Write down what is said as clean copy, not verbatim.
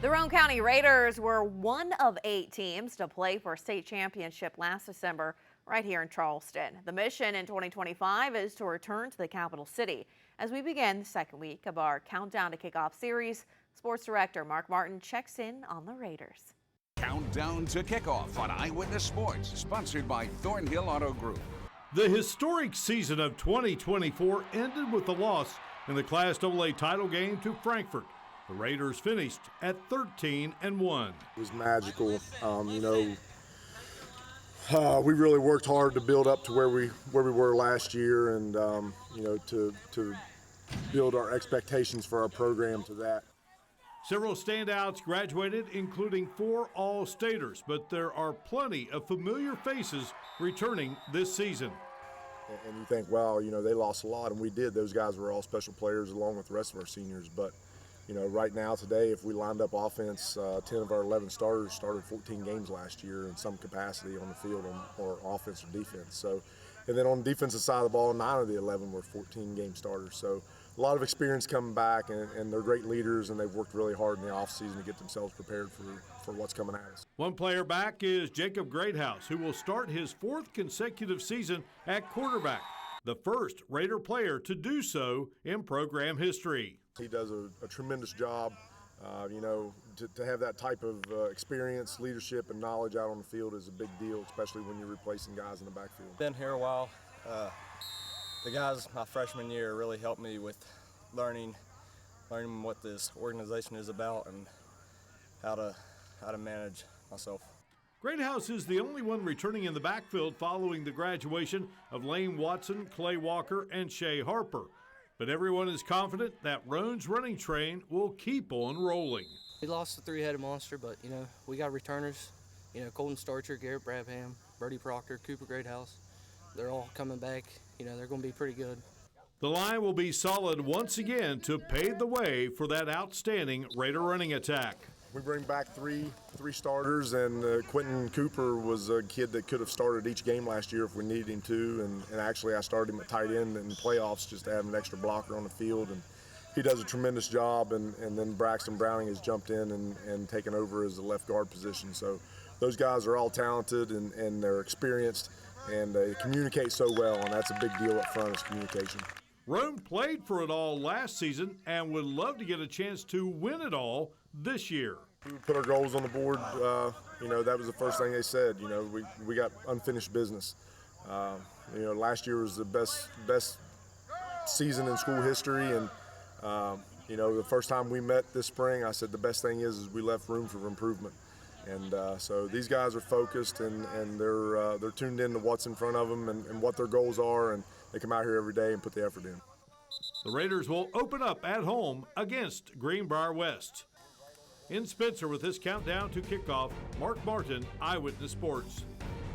The Roane County Raiders were one of 8 teams to play for a state championship last December right here in Charleston. The mission in 2025 is to return to the capital city. As we begin the second week of our Countdown to Kickoff series, Sports Director Mark Martin checks in on the Raiders. Countdown to Kickoff on Eyewitness Sports, sponsored by Thornhill Auto Group. The historic season of 2024 ended with the loss in the Class AA title game to Frankfort. The Raiders finished at 13-1. It was magical. We really worked hard to build up to where we were last year, and to build our expectations for our program to that. Several standouts graduated, including 4 All-Staters, but there are plenty of familiar faces returning this season. And you think, wow, they lost a lot, and we did. Those guys were all special players along with the rest of our seniors. But, right now, today, if we lined up offense, 10 of our 11 starters started 14 games last year in some capacity on the field, or offense or defense. So, and then on the defensive side of the ball, 9 of the 11 were 14-game starters. So a lot of experience coming back, and they're great leaders, and they've worked really hard in the offseason to get themselves prepared for what's coming at us. One player back is Jacob Greathouse, who will start his 4th consecutive season at quarterback, the first Raider player to do so in program history. He does a tremendous job. To have that type of experience, leadership, and knowledge out on the field is a big deal, especially when you're replacing guys in the backfield. Been here a while. The guys my freshman year really helped me with learning what this organization is about and how to manage myself. Greathouse is the only one returning in the backfield following the graduation of Lane Watson, Clay Walker, and Shea Harper. But everyone is confident that Roane's running train will keep on rolling. We lost the 3-headed monster, but, we got returners. Colton Starcher, Garrett Brabham, Birdie Proctor, Cooper Greathouse. They're all coming back. They're going to be pretty good. The line will be solid once again to pave the way for that outstanding Raider running attack. We bring back three starters, and Quentin Cooper was a kid that could have started each game last year if we needed him to, and actually I started him at tight end in the playoffs just to have an extra blocker on the field, and he does a tremendous job, and then Braxton Browning has jumped in and taken over as the left guard position. So those guys are all talented, and they're experienced, and they communicate so well, and that's a big deal up front is communication. Roane played for it all last season and would love to get a chance to win it all this year. We put our goals on the board. That was the first thing they said. We got unfinished business. Last year was the best season in school history, and the first time we met this spring, I said the best thing is we left room for improvement. And so these guys are focused, and they're tuned in to what's in front of them and what their goals are, and they come out here every day and put the effort in. The Raiders will open up at home against Greenbrier West. In Spencer with this countdown to kickoff, Mark Martin, Eyewitness Sports.